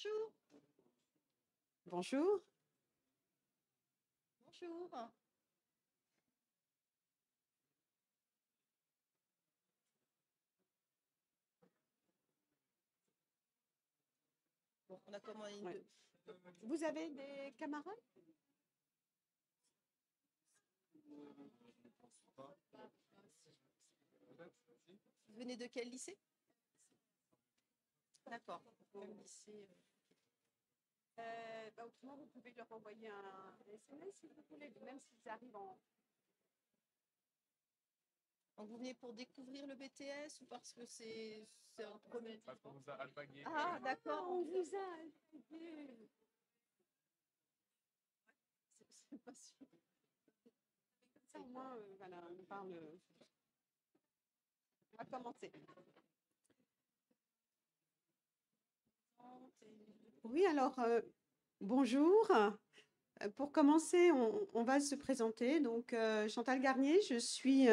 Bonjour. Bonjour. Bonjour. Bon, on a commandé une. Ouais. Vous avez des camarades? Vous venez de quel lycée? D'accord. Même lycée. Autrement, vous pouvez leur envoyer un SMS si vous voulez, même s'ils arrivent en. Donc vous venez pour découvrir le BTS ou parce que c'est un premier. Parce qu'on vous a alpagué. Ah, d'accord. On vous a alpagué. C'est pas sûr. Comme ça, au moins, voilà, on parle. On va commencer. Oui, alors, bonjour. Pour commencer, on va se présenter. Donc, Chantal Garnier, je suis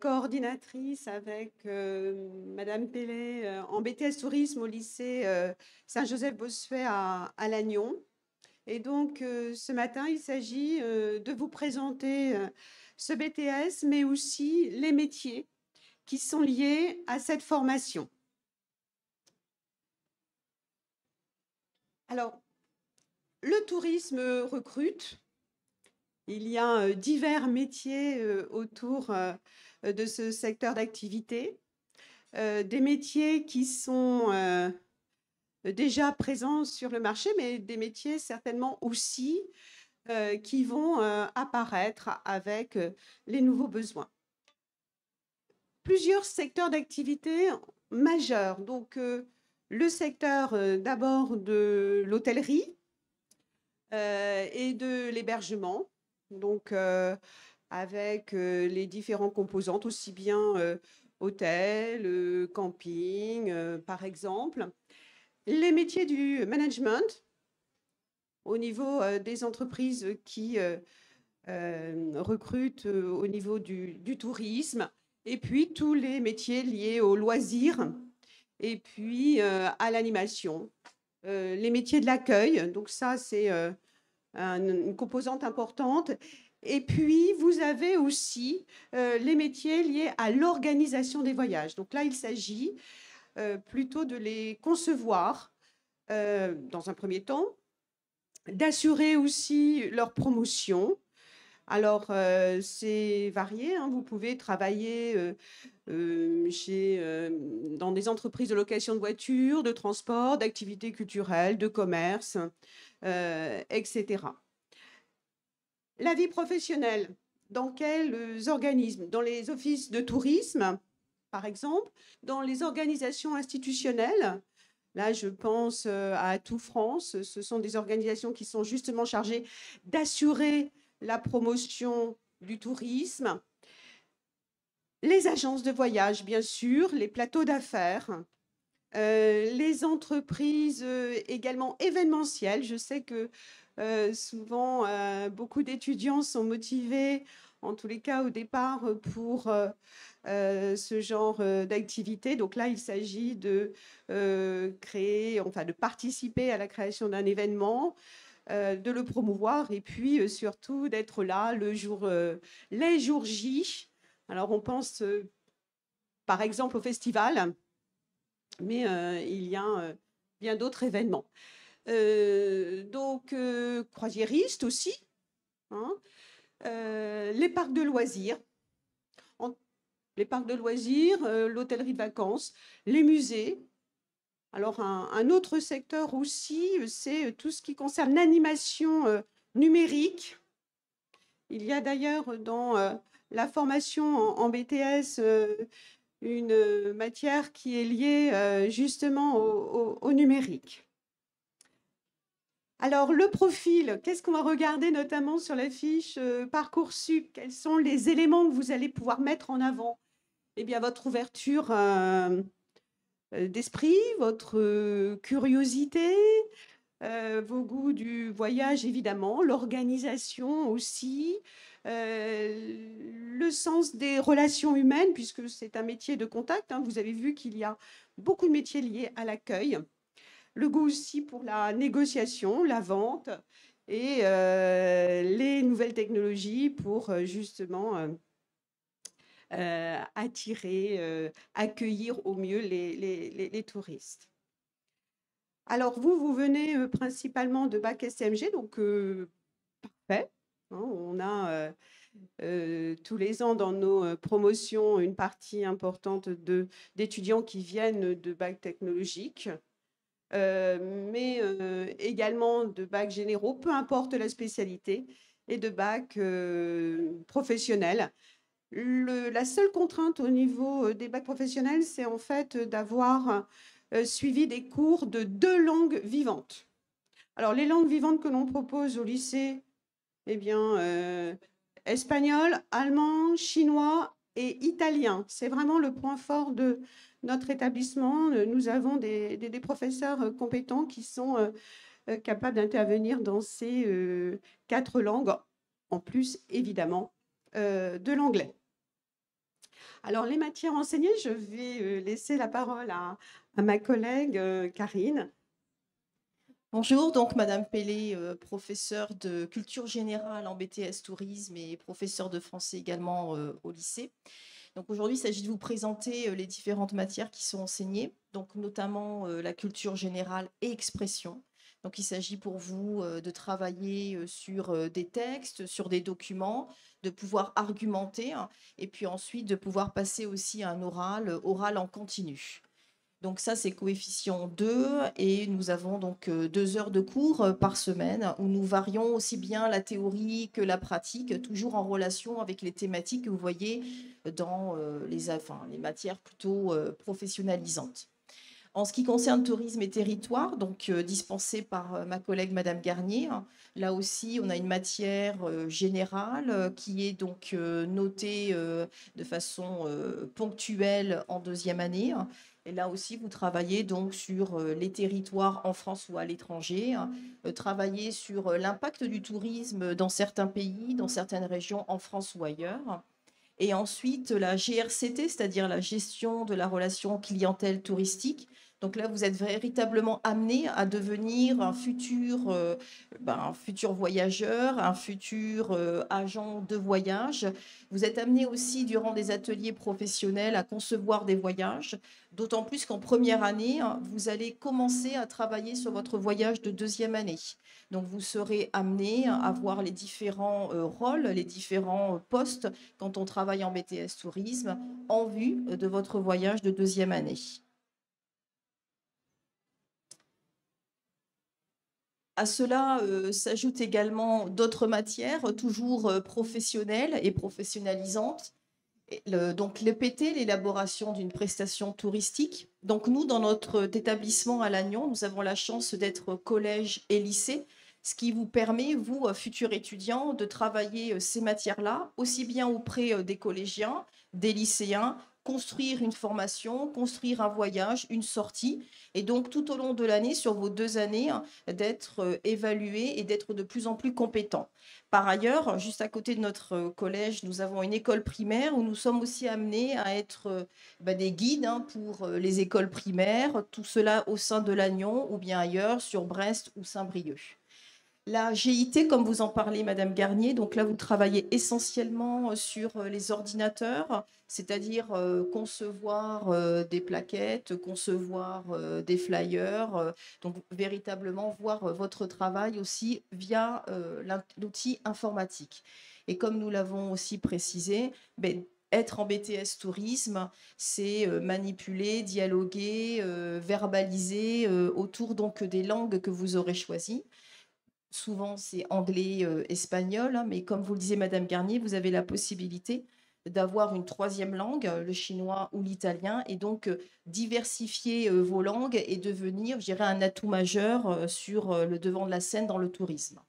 coordinatrice avec Madame Pellet en BTS Tourisme au lycée Saint-Joseph-Bossuet à Lannion. Et donc, ce matin, il s'agit de vous présenter ce BTS, mais aussi les métiers qui sont liés à cette formation. Alors, le tourisme recrute. Il y a divers métiers autour de ce secteur d'activité. Des métiers qui sont déjà présents sur le marché, mais des métiers certainement aussi qui vont apparaître avec les nouveaux besoins. Plusieurs secteurs d'activité majeurs. Donc, le secteur d'abord de l'hôtellerie et de l'hébergement. Donc, avec les différentes composantes, aussi bien hôtel, camping, par exemple. Les métiers du management au niveau des entreprises qui recrutent au niveau du tourisme, et puis tous les métiers liés aux loisirs, et puis à l'animation. Les métiers de l'accueil, donc ça c'est une composante importante. Et puis, vous avez aussi les métiers liés à l'organisation des voyages. Donc là, il s'agit plutôt de les concevoir dans un premier temps, d'assurer aussi leur promotion. Alors, c'est varié, hein. Vous pouvez travailler dans des entreprises de location de voitures, de transport, d'activités culturelles, de commerce, etc. La vie professionnelle, dans quels organismes? Dans les offices de tourisme, par exemple, dans les organisations institutionnelles. Là, je pense à Atout France. Ce sont des organisations qui sont justement chargées d'assurer la promotion du tourisme. Les agences de voyage, bien sûr, les plateaux d'affaires, les entreprises également événementielles. Je sais que souvent, beaucoup d'étudiants sont motivés, en tous les cas au départ, pour ce genre d'activité. Donc là, il s'agit de créer, enfin de participer à la création d'un événement, de le promouvoir et puis surtout d'être là les jours J. Alors on pense par exemple au festival, mais il y a bien d'autres événements. Donc croisiéristes aussi, hein, les parcs de loisirs, les parcs de loisirs, l'hôtellerie de vacances, les musées. Alors, un autre secteur aussi, c'est tout ce qui concerne l'animation numérique. Il y a d'ailleurs dans la formation en BTS une matière qui est liée justement au numérique. Alors, le profil, qu'est-ce qu'on va regarder notamment sur la fiche Parcoursup? Quels sont les éléments que vous allez pouvoir mettre en avant? Eh bien, votre ouverture d'esprit, votre curiosité, vos goûts du voyage, évidemment, l'organisation aussi, le sens des relations humaines, puisque c'est un métier de contact. Hein, vous avez vu qu'il y a beaucoup de métiers liés à l'accueil. le goût aussi pour la négociation, la vente et les nouvelles technologies pour justement attirer, accueillir au mieux les touristes. Alors vous venez principalement de bac STMG, donc parfait. Hein, on a tous les ans dans nos promotions une partie importante d'étudiants qui viennent de bac technologique, mais également de bac généraux, peu importe la spécialité, et de bac professionnel. La seule contrainte au niveau des bacs professionnels, c'est en fait d'avoir suivi des cours de 2 langues vivantes. Alors, les langues vivantes que l'on propose au lycée, eh bien, espagnol, allemand, chinois et italien. C'est vraiment le point fort de notre établissement. Nous avons des professeurs compétents qui sont capables d'intervenir dans ces 4 langues, en plus, évidemment, de l'anglais. Alors, les matières enseignées, je vais laisser la parole à ma collègue Karine. Bonjour, donc Madame Pellet, professeure de culture générale en BTS tourisme et professeure de français également au lycée. Donc aujourd'hui, il s'agit de vous présenter les différentes matières qui sont enseignées, donc notamment la culture générale et expression. Donc il s'agit pour vous de travailler sur des textes, sur des documents, de pouvoir argumenter et puis ensuite de pouvoir passer aussi à un oral en continu. Donc ça, c'est coefficient 2 et nous avons donc 2 heures de cours par semaine où nous varions aussi bien la théorie que la pratique, toujours en relation avec les thématiques que vous voyez dans les matières plutôt professionnalisantes. En ce qui concerne tourisme et territoire, donc dispensé par ma collègue Madame Garnier, là aussi on a une matière générale qui est donc notée de façon ponctuelle en 2e année. Et là aussi, vous travaillez donc sur les territoires en France ou à l'étranger, travailler sur l'impact du tourisme dans certains pays, dans certaines régions en France ou ailleurs. Et ensuite, la GRCT, c'est-à-dire la gestion de la relation clientèle touristique. Donc là, vous êtes véritablement amené à devenir un futur voyageur, un futur agent de voyage. Vous êtes amené aussi, durant des ateliers professionnels, à concevoir des voyages, d'autant plus qu'en première année, vous allez commencer à travailler sur votre voyage de 2e année. Donc, vous serez amené à voir les différents rôles, les différents postes quand on travaille en BTS Tourisme en vue de votre voyage de 2e année. À cela s'ajoutent également d'autres matières, toujours professionnelles et professionnalisantes. Donc, l'EPT, l'élaboration d'une prestation touristique. Donc, nous, dans notre établissement à Lannion, nous avons la chance d'être collège et lycée, ce qui vous permet, vous, futurs étudiants, de travailler ces matières-là, aussi bien auprès des collégiens, des lycéens, construire une formation, construire un voyage, une sortie, et donc tout au long de l'année, sur vos 2 années, d'être évalué et d'être de plus en plus compétent. Par ailleurs, juste à côté de notre collège, nous avons une école primaire où nous sommes aussi amenés à être des guides pour les écoles primaires, tout cela au sein de Lannion ou bien ailleurs, sur Brest ou Saint-Brieuc. La GIT, comme vous en parlez, Madame Garnier, donc là, vous travaillez essentiellement sur les ordinateurs, c'est-à-dire concevoir des plaquettes, concevoir des flyers, donc véritablement voir votre travail aussi via l'outil informatique. Et comme nous l'avons aussi précisé, être en BTS tourisme, c'est manipuler, dialoguer, verbaliser autour donc des langues que vous aurez choisies. Souvent, c'est anglais, espagnol, mais comme vous le disiez, Madame Garnier, vous avez la possibilité d'avoir une 3e langue, le chinois ou l'italien, et donc diversifier vos langues et devenir, je dirais, un atout majeur sur le devant de la scène dans le tourisme.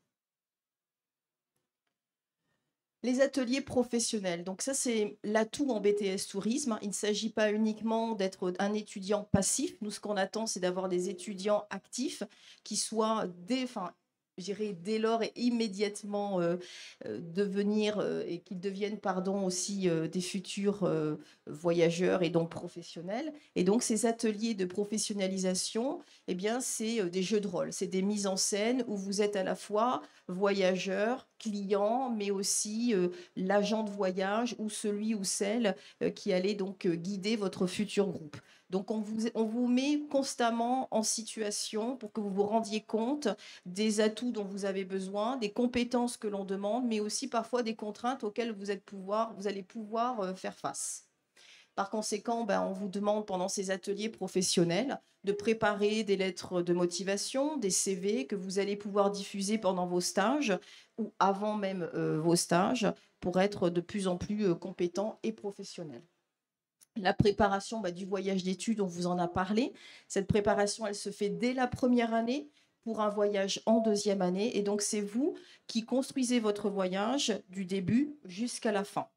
Les ateliers professionnels, donc ça c'est l'atout en BTS tourisme. Il ne s'agit pas uniquement d'être un étudiant passif. Nous, ce qu'on attend, c'est d'avoir des étudiants actifs qui soient je dirais, dès lors et immédiatement devenir et qu'ils deviennent, pardon, aussi des futurs voyageurs et donc professionnels. Et donc ces ateliers de professionnalisation, eh bien, c'est des jeux de rôle, c'est des mises en scène où vous êtes à la fois voyageur, client, mais aussi l'agent de voyage ou celui ou celle qui allait donc guider votre futur groupe. Donc on vous met constamment en situation pour que vous vous rendiez compte des atouts dont vous avez besoin, des compétences que l'on demande, mais aussi parfois des contraintes auxquelles vous allez pouvoir faire face. Par conséquent, ben, on vous demande pendant ces ateliers professionnels de préparer des lettres de motivation, des CV que vous allez pouvoir diffuser pendant vos stages ou avant même vos stages pour être de plus en plus compétent et professionnel. La préparation du voyage d'études, on vous en a parlé. Cette préparation, elle se fait dès la première année pour un voyage en deuxième année. Et donc, c'est vous qui construisez votre voyage du début jusqu'à la fin.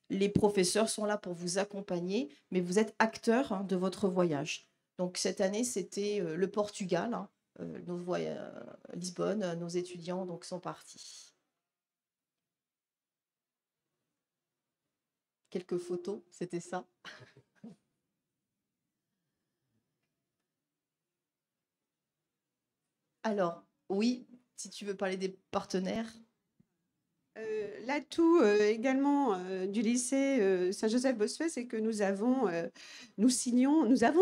Les professeurs sont là pour vous accompagner, mais vous êtes acteur de votre voyage. Donc, cette année, c'était le Portugal. Lisbonne, nos étudiants donc, sont partis. Quelques photos, c'était ça. Alors, oui, si tu veux parler des partenaires. L'atout également du lycée Saint-Joseph-Bossuet, c'est que nous avons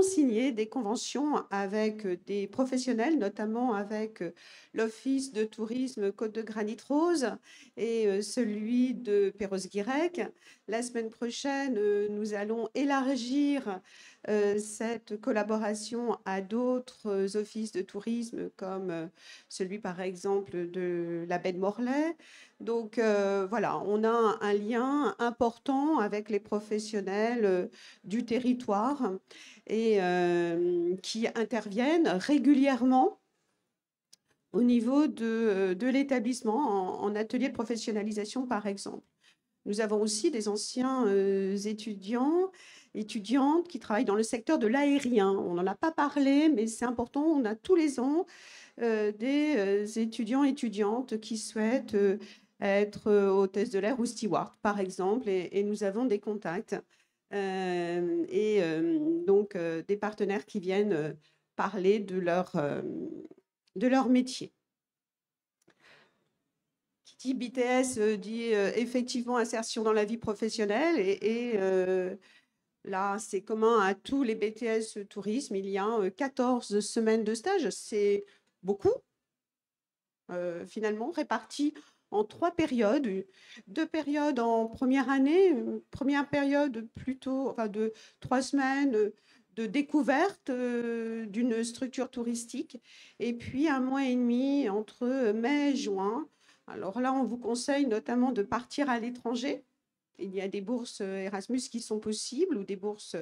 signé des conventions avec des professionnels, notamment avec l'Office de tourisme Côte de Granit Rose et celui de Perros-Guirec. La semaine prochaine, nous allons élargir cette collaboration à d'autres offices de tourisme, comme celui, par exemple, de la baie de Morlaix. Donc voilà, on a un lien important avec les professionnels du territoire et qui interviennent régulièrement au niveau de l'établissement en atelier de professionnalisation, par exemple. Nous avons aussi des anciens étudiantes qui travaillent dans le secteur de l'aérien. On n'en a pas parlé, mais c'est important. On a tous les ans des étudiantes qui souhaitent être hôtesse de l'air ou steward, par exemple, et nous avons des contacts donc des partenaires qui viennent parler de leur métier. Qui dit BTS dit effectivement insertion dans la vie professionnelle et là, c'est commun à tous les BTS tourisme. Il y a 14 semaines de stage. C'est beaucoup, finalement, réparties en 3 périodes. 2 périodes en première année, une première période plutôt enfin, de 3 semaines de découverte d'une structure touristique, et puis 1 mois et demi entre mai et juin. Alors là, on vous conseille notamment de partir à l'étranger. Il y a des bourses Erasmus qui sont possibles ou des bourses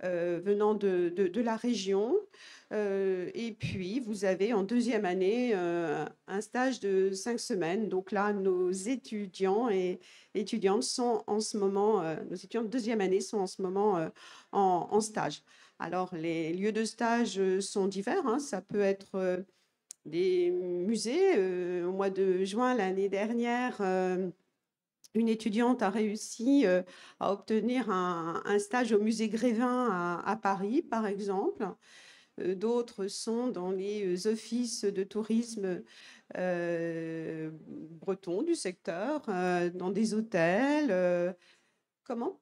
venant de la région. Et puis, vous avez en deuxième année un stage de 5 semaines. Donc là, nos étudiants et étudiantes sont en ce moment, nos étudiants de deuxième année sont en ce moment en stage. Alors, les lieux de stage sont divers. Hein. Ça peut être des musées. Au mois de juin l'année dernière, une étudiante a réussi à obtenir un stage au musée Grévin à Paris, par exemple. D'autres sont dans les offices de tourisme bretons du secteur, dans des hôtels. Comment?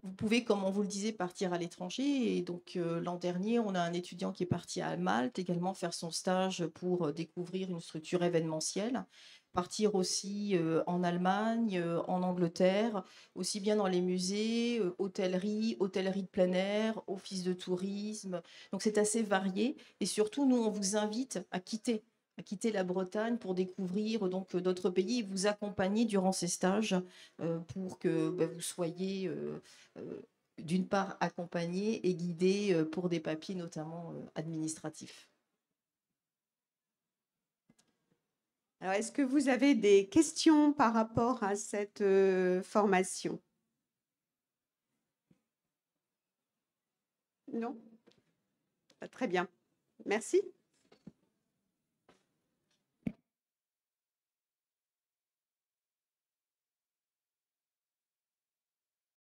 Vous pouvez, comme on vous le disait, partir à l'étranger. Et donc, l'an dernier, on a un étudiant qui est parti à Malte également faire son stage pour découvrir une structure événementielle. Partir aussi en Allemagne, en Angleterre, aussi bien dans les musées, hôtellerie de plein air, office de tourisme. Donc, c'est assez varié. Et surtout, nous, on vous invite à quitter la Bretagne pour découvrir donc d'autres pays et vous accompagner durant ces stages pour que vous soyez d'une part accompagné et guidé pour des papiers notamment administratifs. Alors, est-ce que vous avez des questions par rapport à cette formation? Non? Très bien. Merci.